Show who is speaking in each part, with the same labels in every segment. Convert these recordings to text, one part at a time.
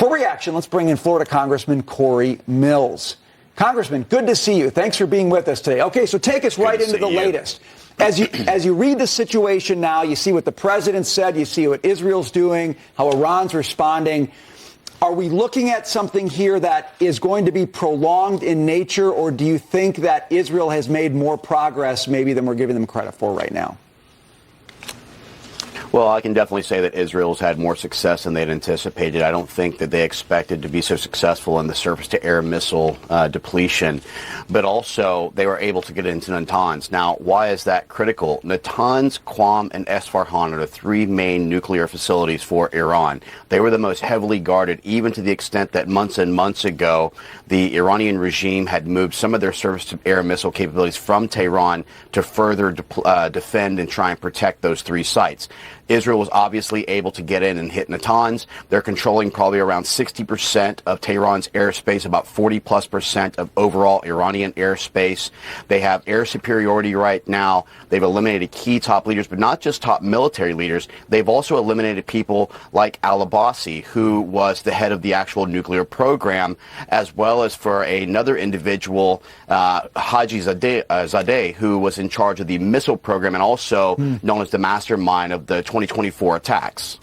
Speaker 1: For reaction, let's bring in Florida Congressman Cory Mills. Congressman, good to see you. Thanks for being with us today. Okay, so take us right into the latest. As you read the situation now, you see what the president said, you see what Israel's doing, how Iran's responding. Are we looking at something here that is going to be prolonged in nature, or do you think that Israel has made more progress maybe than we're giving them credit for right now?
Speaker 2: Well, I can definitely say that Israel's had more success than they'd anticipated. I don't think that they expected to be so successful in the surface-to-air missile depletion, but also they were able to get into Natanz. Now, why is that critical? Natanz, Qom, and Esfahan are the three main nuclear facilities for Iran. They were the most heavily guarded, even to the extent that months and months ago, the Iranian regime had moved some of their surface-to-air missile capabilities from Tehran to further defend and try and protect those three sites. Israel was obviously able to get in and hit Natanz. They're controlling probably around 60% of Tehran's airspace, about 40+% of overall Iranian airspace. They have air superiority right now. They've eliminated key top leaders, but not just top military leaders. They've also eliminated people like al-Abbasi, who was the head of the actual nuclear program, as well as for another individual, Haji Zadeh, who was in charge of the missile program and also known as the mastermind of the 2024 attacks.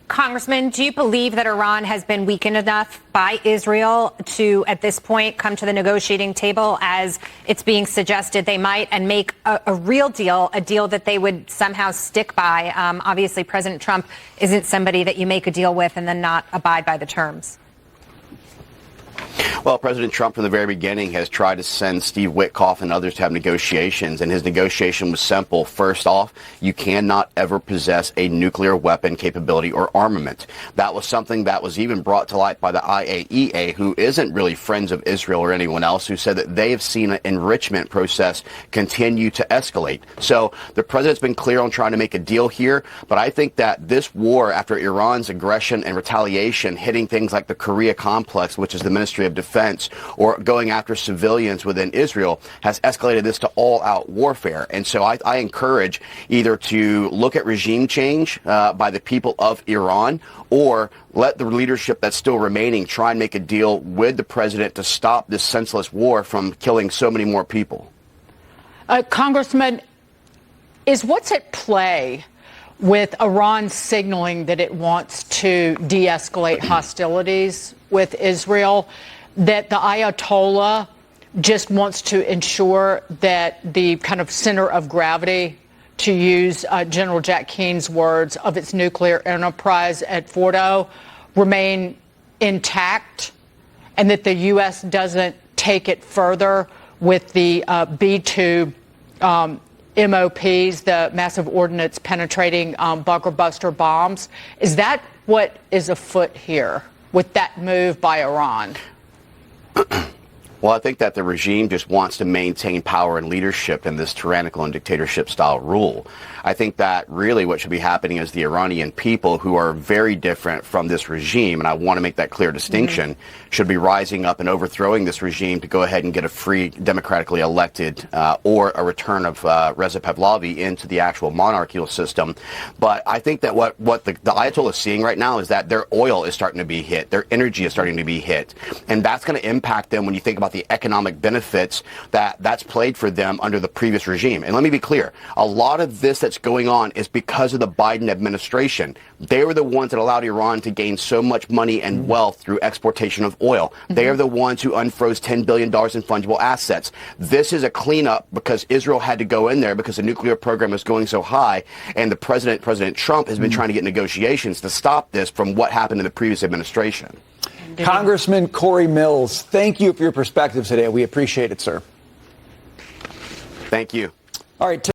Speaker 3: Congressman, do you believe that Iran has been weakened enough by Israel to, at this point, come to the negotiating table as it's being suggested they might and make a real deal, a deal that they would somehow stick by? Obviously, President Trump isn't somebody that you make a deal with and then not abide by the terms.
Speaker 2: Well, President Trump from the very beginning has tried to send Steve Witkoff and others to have negotiations, and his negotiation was simple. First off, you cannot ever possess a nuclear weapon capability or armament. That was something that was even brought to light by the IAEA, who isn't really friends of Israel or anyone else, who said that they have seen an enrichment process continue to escalate. So the president's been clear on trying to make a deal here, but I think that this war, after Iran's aggression and retaliation hitting things like the Korea complex, which is the Ministry of Defense, or going after civilians within Israel, has escalated this to all-out warfare. And so I encourage either to look at regime change by the people of Iran, or let the leadership that's still remaining try and make a deal with the president to stop this senseless war from killing so many more people.
Speaker 4: Congressman, is what's at play with Iran signaling that it wants to de-escalate hostilities with Israel, that the Ayatollah just wants to ensure that the kind of center of gravity, to use General Jack Keene's words, of its nuclear enterprise at Fordo remain intact, and that the U.S. doesn't take it further with the B-2 MOPs, the massive ordnance penetrating bunker buster bombs? Is that what is afoot here with that move by Iran?
Speaker 2: Well, I think that the regime just wants to maintain power and leadership in this tyrannical and dictatorship-style rule. I think that really what should be happening is the Iranian people, who are very different from this regime, and I want to make that clear distinction, should be rising up and overthrowing this regime to go ahead and get a free, democratically elected or a return of Reza Pahlavi into the actual monarchical system. But I think that what the Ayatollah is seeing right now is that their oil is starting to be hit, their energy is starting to be hit, and that's going to impact them when you think about the economic benefits that's played for them under the previous regime. And let me be clear, a lot of this that's going on is because of the Biden administration. They were the ones that allowed Iran to gain so much money and wealth through exportation of oil. They are the ones who unfroze $10 billion in fungible assets. This is a cleanup because Israel had to go in there because the nuclear program was going so high, and the President Trump has been trying to get negotiations to stop this from what happened in the previous administration.
Speaker 1: Congressman Cory Mills, thank you for your perspective today. We appreciate it, sir.
Speaker 2: Thank you.
Speaker 1: All right.